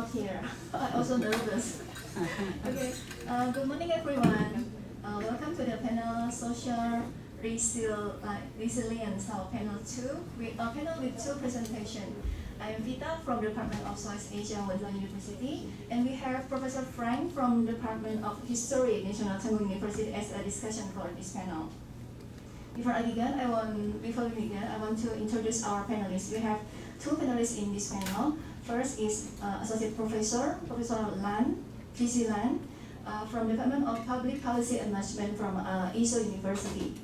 out here. I'm also nervous. Okay. Good morning, everyone. Welcome to the panel Social Resilience, panel 2, panel with 2 presentations. I am Vita from the Department of Southeast Asia, Wenzao University, and we have Professor Frank from the Department of History, National Tsinghua University, as a discussion for this panel. Before we begin, I want to introduce our panelists. We have 2 panelists in this panel. First is Associate Professor Lan, G.C. Lan, from the Department of Public Policy and Management from ICSEAS University.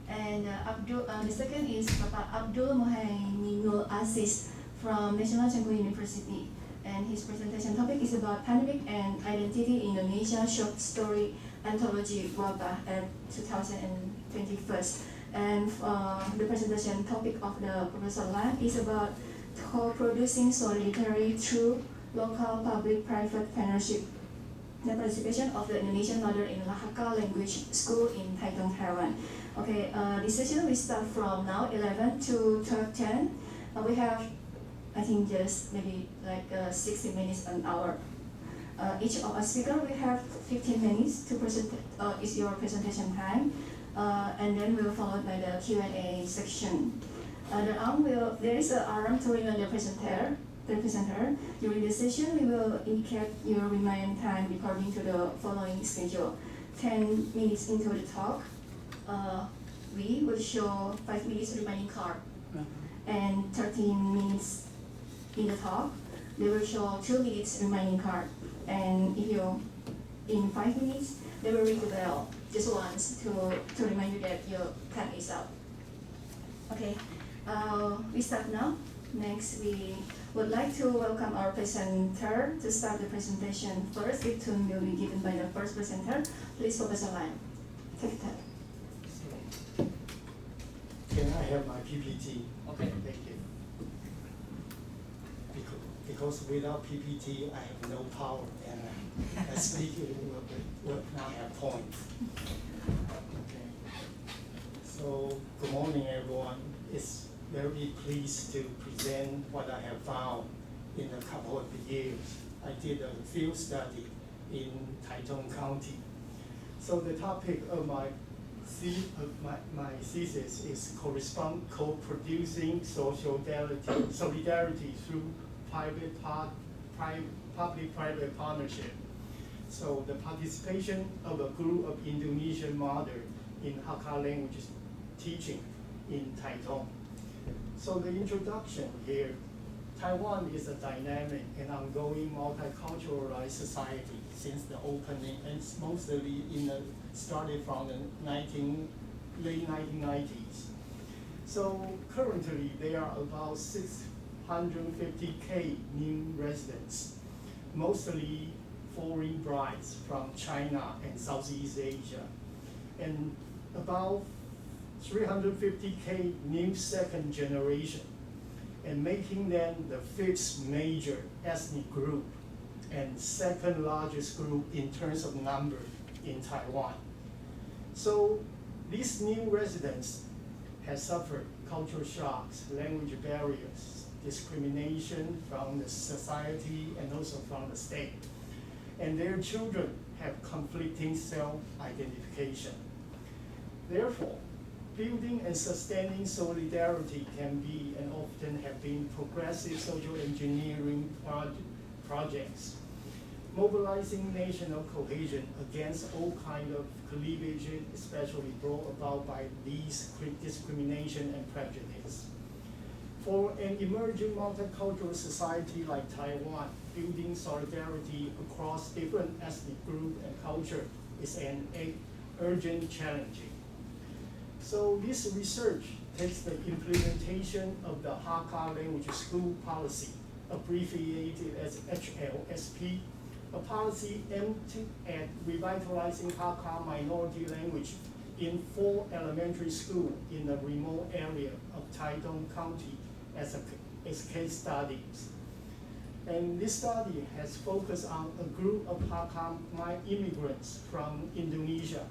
And the second is Abdul Muhaiminul Aziz from National Tsinghua University. And his presentation topic is about Pandemic and Identity in Indonesia Short Story Anthology Wabah at 2021. And the presentation topic of the Professor Lan is about co-producing solidarity through local public-private partnership. The participation of the Indonesian mother in Hakka language school in Taitung, Taiwan. Okay, this session will start from now 11 to 12:10. We have, I think, just maybe like 60 minutes, an hour. Each of our speaker will have 15 minutes to present. Is your presentation time, and then we'll follow by the Q&A section. There is an alarm to remind the presenter. During the session, we will indicate your remaining time according to the following schedule. 10 minutes into the talk, we will show 5 minutes remaining card. And 13 minutes in the talk, they will show 2 minutes remaining card. And if you, in 5 minutes, they will ring the bell just once to remind you that your time is up. Okay, we start now. Next, we would like to welcome our presenter to start the presentation. First, the tune will be given by the first presenter. Please, Professor Lan. Take it. Can I have my PPT? Okay. Thank you. Because without PPT, I have no power, and I speak will not have point. Okay. So, good morning, everyone. It's very pleased to present what I have found in a couple of years. I did a field study in Taitung County. So the topic of my thesis is co-producing solidarity through public-private partnership. So the participation of a group of Indonesian mothers in Hakka language teaching in Taitung. So the introduction here, Taiwan is a dynamic and ongoing multiculturalized society since the opening, and it's mostly started from the late 1990s. So currently there are about 650,000 new residents, mostly foreign brides from China and Southeast Asia, and about 350,000 new second generation, and making them the 5th major ethnic group and 2nd largest group in terms of number in Taiwan. So these new residents have suffered cultural shocks, language barriers, discrimination from the society and also from the state. And their children have conflicting self-identification. Therefore, building and sustaining solidarity can be and often have been progressive social engineering projects, mobilizing national cohesion against all kinds of cleavage, especially brought about by these discrimination and prejudice. For an emerging multicultural society like Taiwan, building solidarity across different ethnic groups and culture is an urgent challenge. So this research takes the implementation of the Hakka language school policy, abbreviated as HLSP, a policy aimed at revitalizing Hakka minority language in 4 elementary schools in the remote area of Taitung County as case studies. And this study has focused on a group of Hakka immigrants from Indonesia.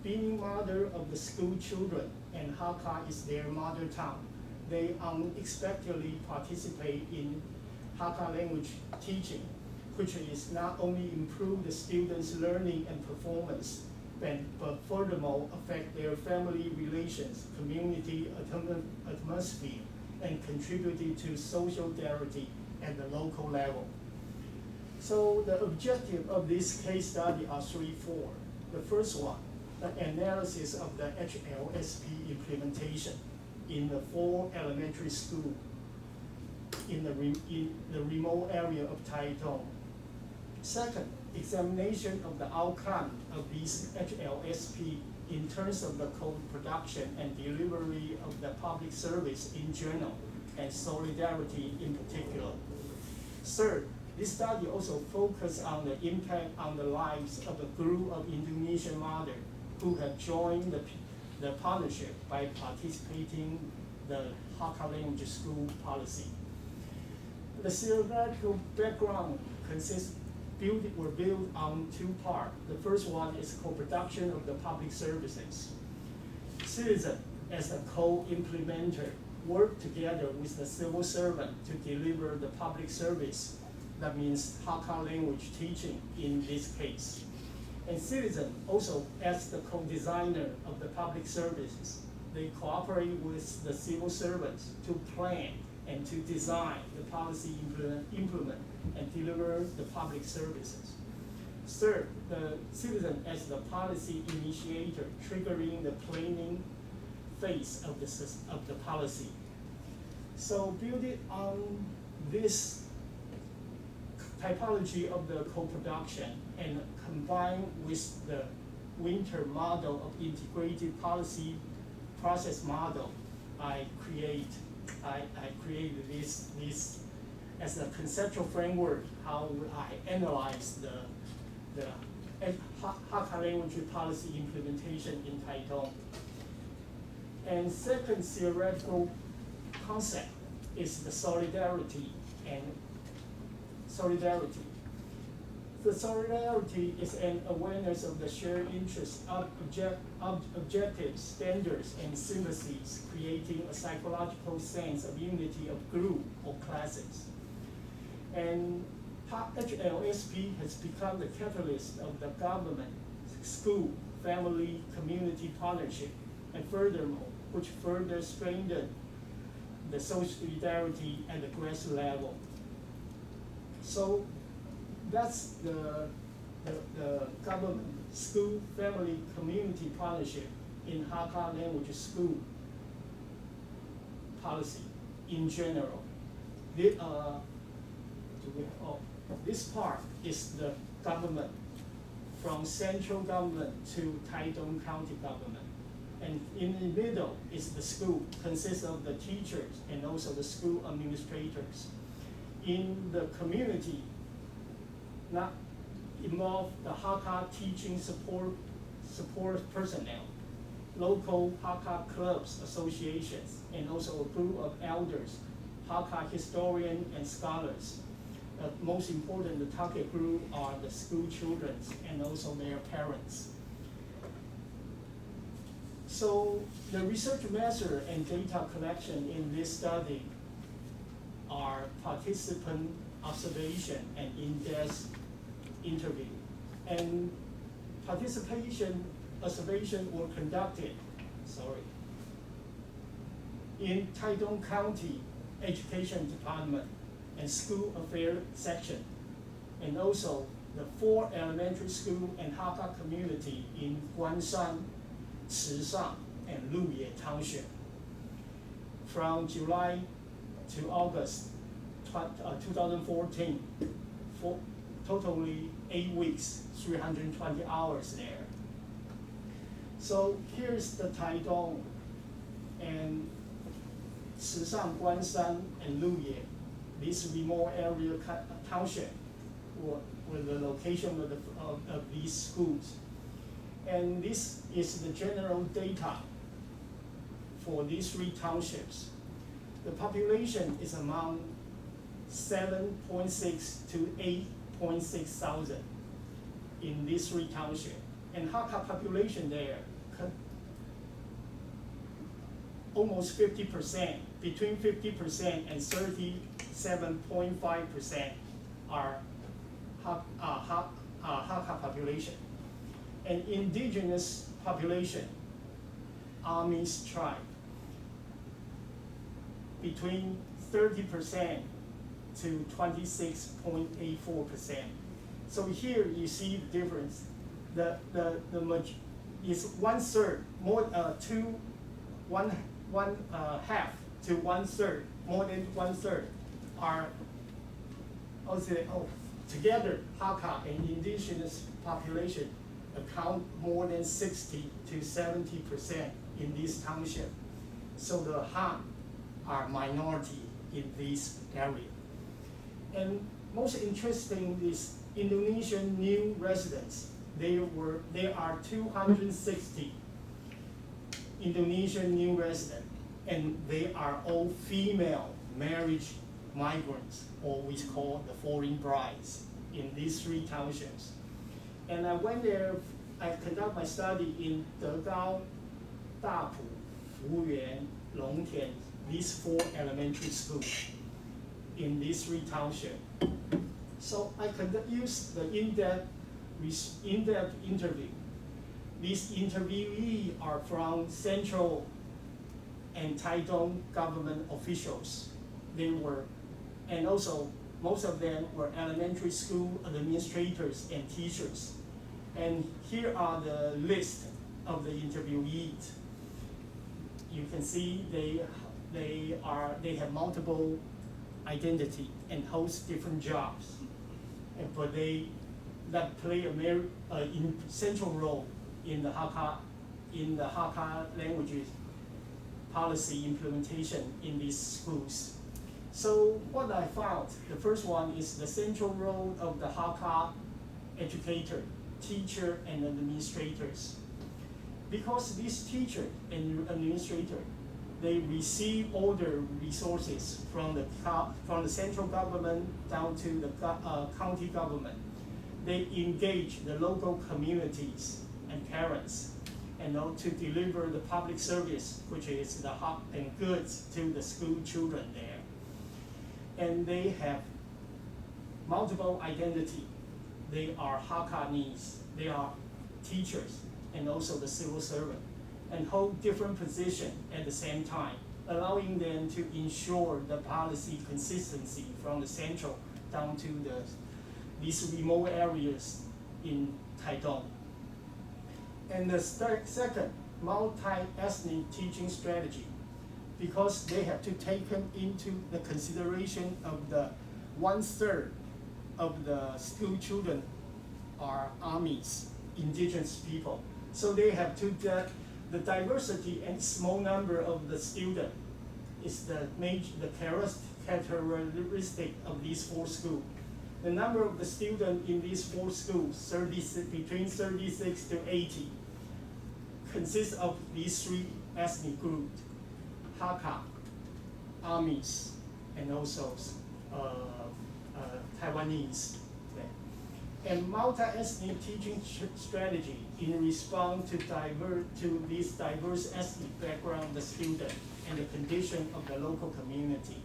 Being mother of the school children and Hakka is their mother tongue, they unexpectedly participate in Hakka language teaching which is not only improve the students' learning and performance, but furthermore affect their family relations, community atmosphere, and contributed to solidarity at the local level. So the objective of this case study are threefold. The first one, the analysis of the HLSP implementation in the 4 elementary schools in the remote area of Taitung. Second, examination of the outcome of these HLSP in terms of the code production and delivery of the public service in general, and solidarity in particular. Third, this study also focused on the impact on the lives of a group of Indonesian mothers who have joined the partnership by participating the Hakka language school policy. The theoretical background were built on 2 parts. The first one is co-production of the public services. Citizens, as a co-implementer, work together with the civil servant to deliver the public service. That means Hakka language teaching in this case. And citizens also, as the co-designer of the public services, they cooperate with the civil servants to plan and to design the policy, implement and deliver the public services. Third, the citizen as the policy initiator, triggering the planning phase of the policy. So building on this typology of the co-production and combined with the Winter model of integrated policy process model, I created this as a conceptual framework, how I analyze the Hakka language policy implementation in Taitung. And second theoretical concept is the solidarity. The solidarity is an awareness of the shared interests of objectives, standards, and sympathies, creating a psychological sense of unity of group or classes. And HLSP has become the catalyst of the government, school, family, community partnership, and furthermore, which further strengthened the solidarity at the grassroots level. So that's the government, school, family, community partnership in Hakka language school policy in general. This part is the government, from central government to Taitung County government. And in the middle is the school, consists of the teachers and also the school administrators. In the community, not involve the Hakka teaching support personnel, local Hakka clubs, associations, and also a group of elders, Hakka historians and scholars. Most important, the target group are the school children and also their parents. So the research method and data collection in this study are participant observation and in-depth interview. And observation were conducted, in Taitung County Education Department and School Affairs Section, and also the 4 elementary school and Hakka community in Guanshan, Chisang, and Luye Township. From July to August 2014, for totally 8 weeks, 320 hours there. So here's the Taitung and Chisang, Guanshan, and Luye. This remote area township were the location of these schools. And this is the general data for these 3 townships. The population is among 7.6 to 8.6 thousand in these 3 townships. And Hakka population there, almost 50%, between 50% and 37.5% are and indigenous population, Amis tribe, between 30% to 26.84%. So here you see the difference. Is 1/3, more half to 1/3, more than 1/3 are together. Hakka and indigenous population account more than 60 to 70% in this township. So the Han are minority in this area. And most interesting is Indonesian new residents. There are 260 Indonesian new residents, and they are all female marriage migrants, or we call the foreign brides, in these 3 townships. And I went there, I conducted my study in Degao, Dapu, Fuyuan, Longtian, these 4 elementary schools in these 3 townships. So I used the in-depth interview. These interviewees are from Central and Taitung government officials. And also most of them were elementary school administrators and teachers. And here are the list of the interviewees. You can see they have multiple identity and host different jobs, but that play a central role in the Hakka languages policy implementation in these schools. So what I found, the first one is the central role of the Hakka educator, teacher, and administrators. Because these teacher and administrator, they receive all the resources from the central government down to the county government. They engage the local communities and parents, and to deliver the public service, which is the hot and goods to the school children there. And they have multiple identity. They are Hakkanese, they are teachers, and also the civil servant, and hold different positions at the same time, allowing them to ensure the policy consistency from the central down to these remote areas in Taitung. And the second, multi-ethnic teaching strategy, because they have to take into the consideration of the 1/3 of the school children are Amis, indigenous people. So they have to get the diversity and small number of the student is the characteristic of these 4 schools. The number of the students in these 4 schools, between 36 to 80, consists of these 3 ethnic groups: Hakka, Amis, and also Taiwanese. Okay. And multi-ethnic teaching strategy in response to this diverse ethnic background of the student and the condition of the local community.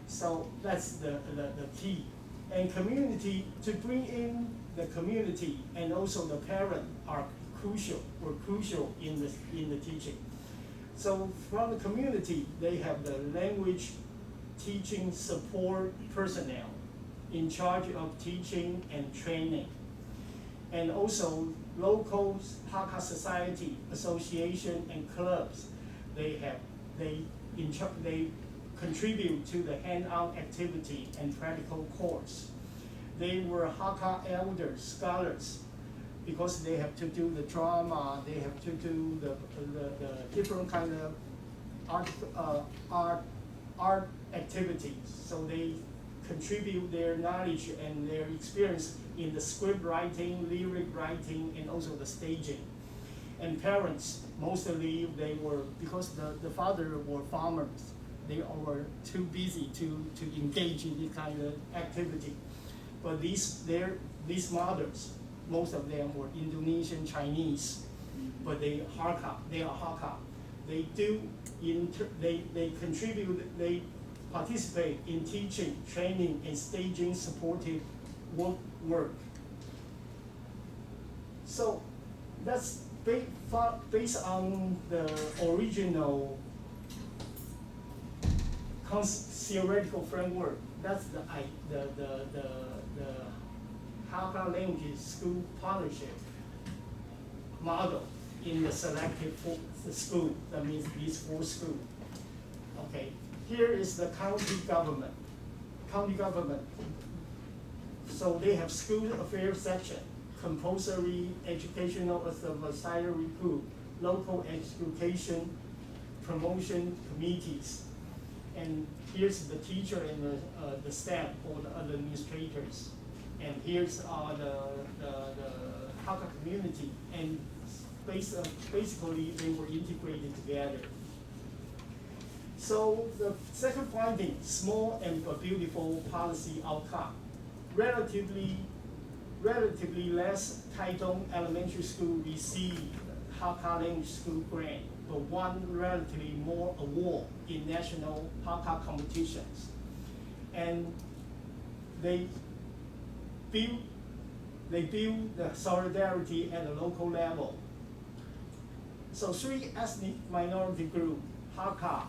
So that's the key. And community, to bring in the community and also the parent were crucial in the teaching. So from the community, they have the language teaching support personnel in charge of teaching and training. And also local Hakka Society, association, and clubs, they contribute to the hand-on activity and practical course. They were Hakka elders, scholars, because they have to do the drama, they have to do the different kind of art activities. So they contribute their knowledge and their experience in the script writing, lyric writing, and also the staging. And parents, mostly because the father were farmers, they were too busy to engage in this kind of activity. But these mothers, most of them were Indonesian Chinese, but they are Hakka. They contribute, they participate in teaching, training, and staging supportive work. So That's based on the original theoretical framework. That's the Hakka language school partnership model in the selected school. That means these 4 schools. Okay, here is the county government. County government. So they have school affairs section, compulsory educational advisory group, local education promotion committees, and here's the teacher and the staff or the other administrators, and here's the Hakka community, and basically they were integrated together. So the second finding, small and beautiful policy outcome. Relatively less Taitung Elementary School received Hakka Language School grant, but won relatively more award in national Hakka competitions. And they build the solidarity at a local level. So 3 ethnic minority groups, Hakka,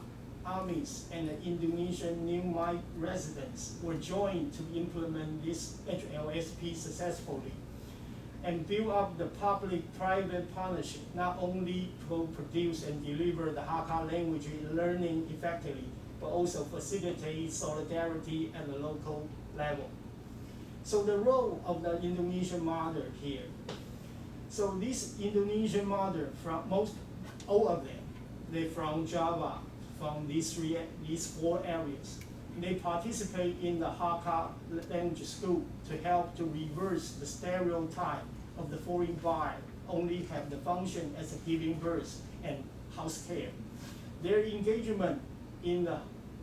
Amis, and the Indonesian New residents were joined to implement this HLSP successfully and build up the public-private partnership, not only to produce and deliver the Hakka language learning effectively, but also facilitate solidarity at the local level. So the role of the Indonesian mother here. So this Indonesian mother, all of them, they're from Java, from these 4 areas. They participate in the Hakka language school to help to reverse the stereotype of the foreign bride only have the function as a giving birth and house care. Their engagement in the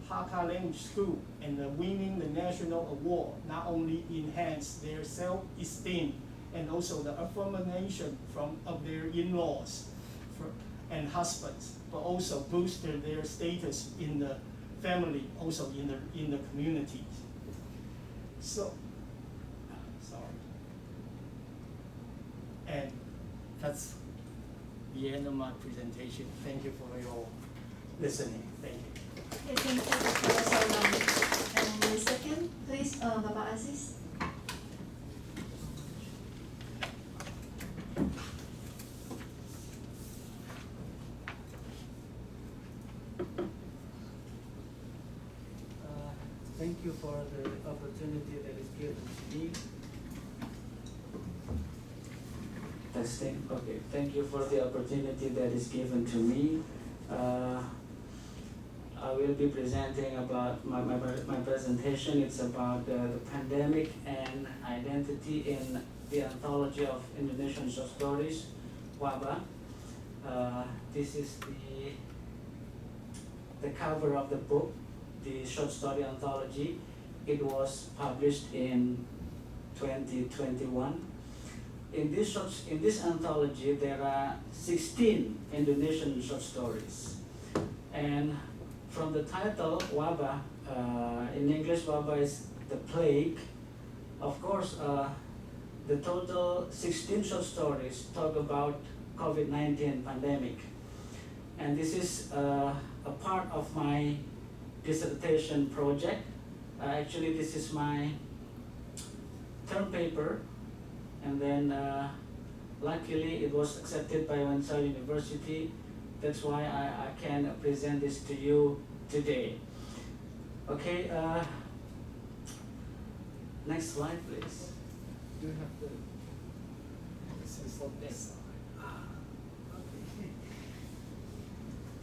Hakka language school and winning the national award not only enhance their self-esteem and also the affirmation of their in-laws and husbands, but also boosted their status in the family, also in the community. So, sorry. And that's the end of my presentation. Thank you for your listening. Thank you. Okay, thank you, Professor. And second, please, Bapak Aziz. Thank you for the opportunity that is given to me. Testing. Okay. Thank you for the opportunity that is given to me. I will be presenting about my presentation. It's about the pandemic and identity in the anthology of Indonesian short stories, Wabah. This is the cover of the book, the short story anthology. It was published in 2021. In this anthology, there are 16 Indonesian short stories. And from the title, Wabah, in English, Wabah is the plague. Of course, the total 16 short stories talk about COVID-19 pandemic. And this is a part of my dissertation project. Actually, this is my term paper, and then luckily it was accepted by Wenzao University. That's why I can present this to you today. Okay, next slide, please. You have the sense of this.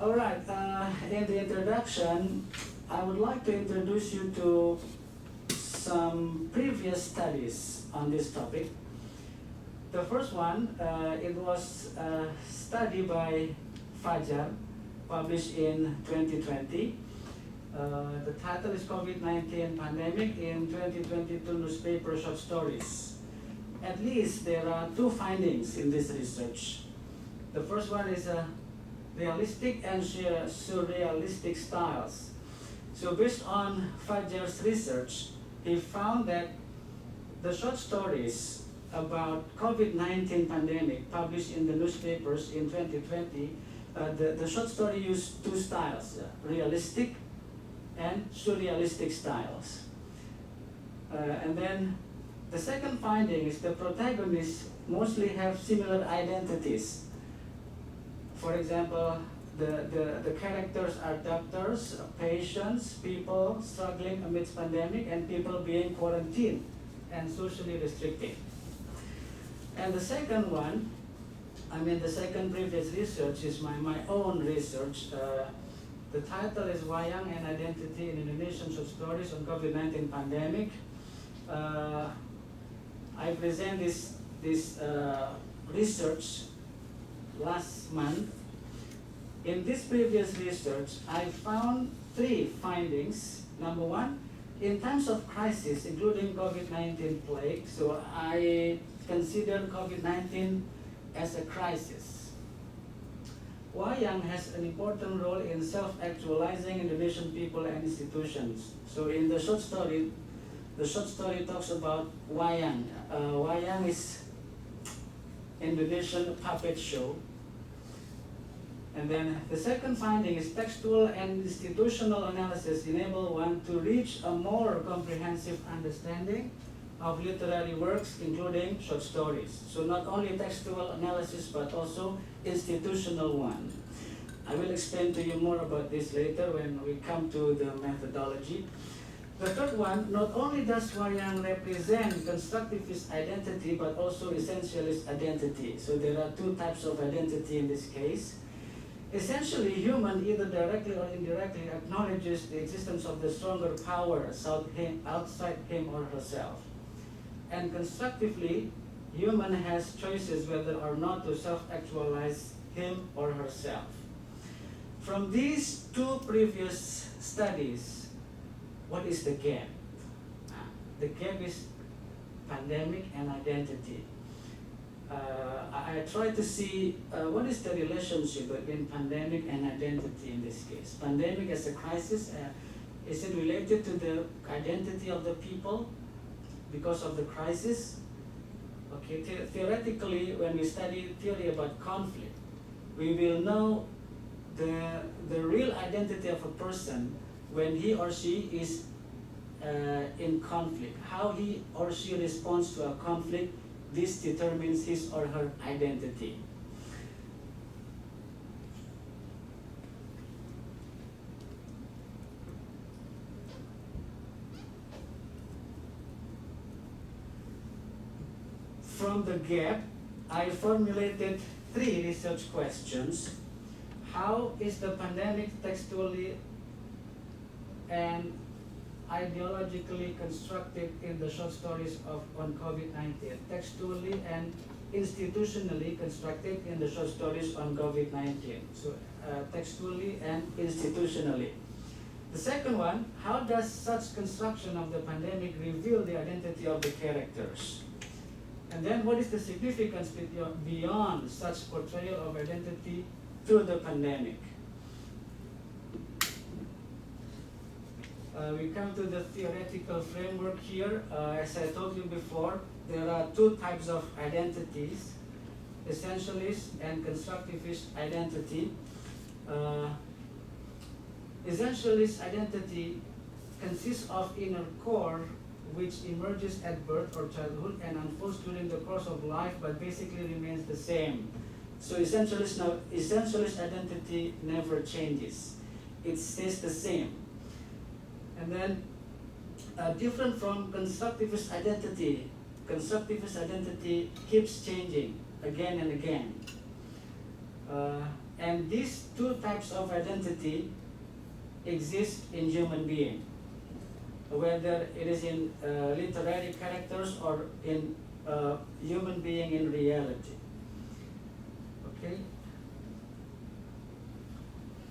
All right, in the introduction, I would like to introduce you to some previous studies on this topic. The first one, it was a study by Fajar, published in 2020. The title is COVID-19 Pandemic in 2022 Newspaper Short Stories. At least there are 2 findings in this research. The first one is realistic and surrealistic styles. So based on Fajar's research, he found that the short stories about COVID-19 pandemic published in the newspapers in 2020, the short story used two styles, realistic and surrealistic styles. And then the second finding is the protagonists mostly have similar identities. For example, the characters are doctors, patients, people struggling amidst pandemic, and people being quarantined and socially restricted. And the second one, the second previous research is my own research. The title is Wayang and Identity in Indonesian Short Stories on COVID-19 Pandemic. I present this research last month. In this previous research, I found three findings. Number one, in times of crisis, including COVID-19 plague, so I consider COVID-19 as a crisis. Wayang has an important role in self-actualizing Indonesian people and institutions. So in the short story talks about wayang. Wayang is Indonesian puppet show. And then the second finding is textual and institutional analysis enable one to reach a more comprehensive understanding of literary works, including short stories. So not only textual analysis, but also institutional one. I will explain to you more about this later when we come to the methodology. The third one, not only does wayang represent constructivist identity, but also essentialist identity. So there are two types of identity in this case. Essentially, human, either directly or indirectly, acknowledges the existence of the stronger power outside him or herself. And constructively, human has choices whether or not to self-actualize him or herself. From these two previous studies, what is the gap? The gap is pandemic and identity. I try to see what is the relationship between pandemic and identity in this case. Pandemic as a crisis, is it related to the identity of the people because of the crisis? Okay, theoretically, when we study theory about conflict, we will know the real identity of a person when he or she is in conflict. How he or she responds to a conflict, this determines his or her identity. From the gap, I formulated three research questions. How is the pandemic textually and ideologically constructed in the short stories on COVID-19? Textually and institutionally constructed in the short stories on COVID-19. So textually and institutionally. The second one, how does such construction of the pandemic reveal the identity of the characters? And then what is the significance beyond such portrayal of identity through the pandemic? We come to the theoretical framework here. As I told you before, there are two types of identities, essentialist and constructivist identity. Essentialist identity consists of inner core, which emerges at birth or childhood and unfolds during the course of life, but basically remains the same. So essentialist identity never changes. It stays the same. And then, different from constructivist identity keeps changing again and again. And these two types of identity exist in human being, whether it is in literary characters or in human being in reality. Okay.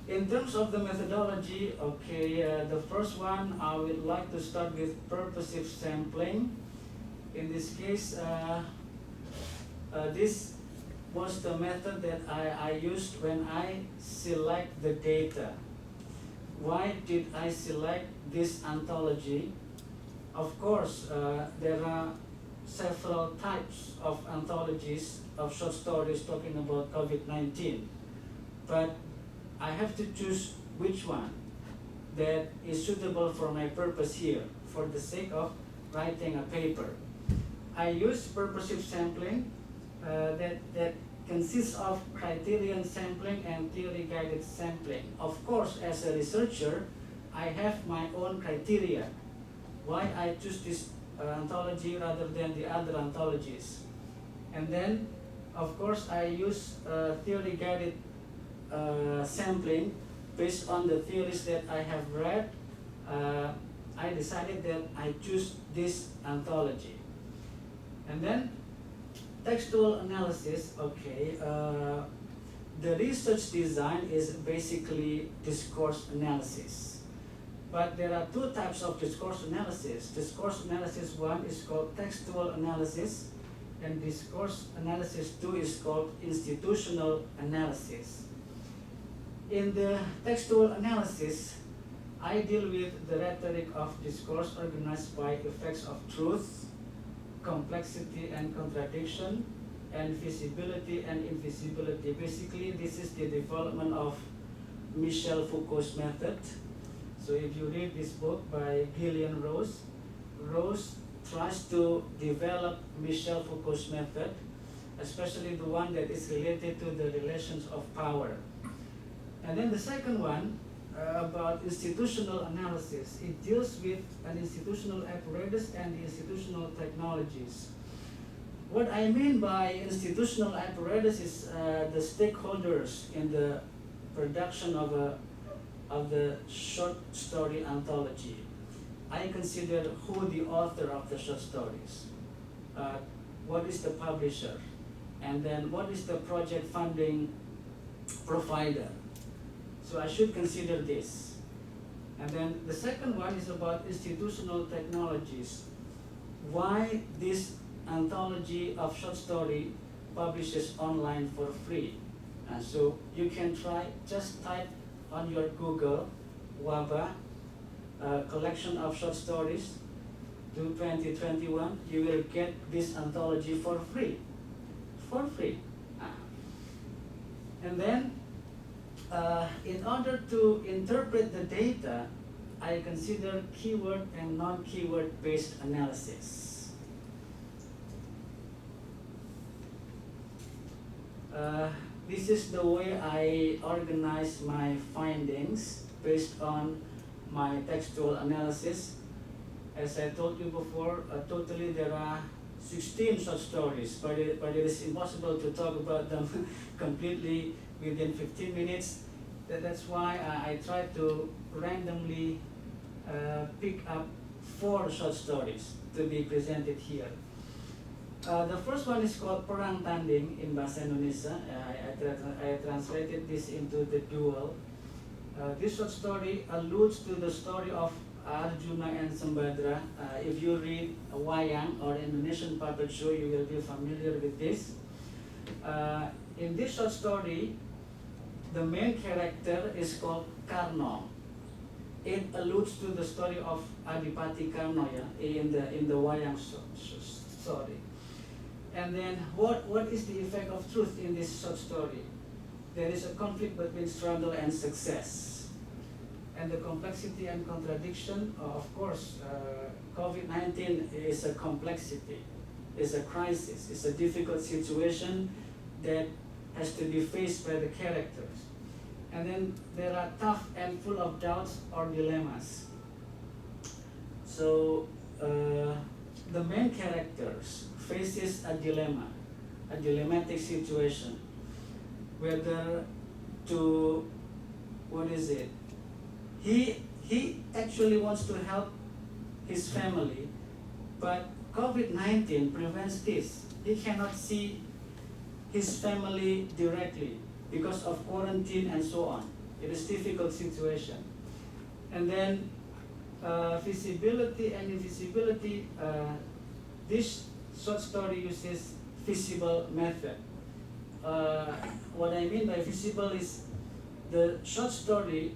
In terms of the methodology, the first one, I would like to start with purposive sampling. In this case, this was the method that I used when I select the data. Why did I select this anthology? Of course, there are several types of anthologies of short stories talking about COVID-19, but I have to choose which one that is suitable for my purpose here, for the sake of writing a paper. I use purposive sampling that consists of criterion sampling and theory-guided sampling. Of course, as a researcher, I have my own criteria why I choose this anthology rather than the other anthologies. And then, of course, I use theory-guided sampling based on the theories that I have read. I decided that I choose this anthology. And then textual analysis, okay. The research design is basically discourse analysis. But there are two types of discourse analysis. Discourse analysis 1 is called textual analysis, and discourse analysis 2 is called institutional analysis. In the textual analysis, I deal with the rhetoric of discourse organized by effects of truth, complexity and contradiction, and visibility and invisibility. Basically, this is the development of Michel Foucault's method. So if you read this book by Gillian Rose, Rose tries to develop Michel Foucault's method, especially the one that is related to the relations of power. And then the second one, about institutional analysis. It deals with an institutional apparatus and the institutional technologies. What I mean by institutional apparatus is the stakeholders in the production of the short story anthology. I consider who the author of the short stories, what is the publisher, and then what is the project funding provider. So I should consider this. And then the second one is about institutional technologies. Why this anthology of short story publishes online for free? And so you can try, just type on your Google, WABA, collection of short stories to 2021, you will get this anthology for free. For free. And then, in order to interpret the data, I consider keyword and non-keyword based analysis. This is the way I organize my findings based on my textual analysis. As I told you before, totally there are 16 short stories, but it is impossible to talk about them completely within 15 minutes. That's why I try to randomly pick up 4 short stories to be presented here. The first one is called Perang Tanding in Bahasa Indonesia. I translated this into the duel. This short story alludes to the story of Arjuna and Sembadra. If you read Wayang or Indonesian puppet show, you will be familiar with this. In this short story, the main character is called Karno. It alludes to the story of Adipati Karno, in the Wayang story. And then what is the effect of truth in this short story? There is a conflict between struggle and success. And the complexity and contradiction, of course, COVID-19 is a complexity, is a crisis, it's a difficult situation that has to be faced by the characters. And then there are tough and full of doubts or dilemmas. So the main characters faces a dilemma, a dilemmatic situation, whether to, what is it? He actually wants to help his family, but COVID-19 prevents this. He cannot see his family directly because of quarantine and so on. It is a difficult situation. And then visibility and invisibility, this short story uses visible method. What I mean by visible is the short story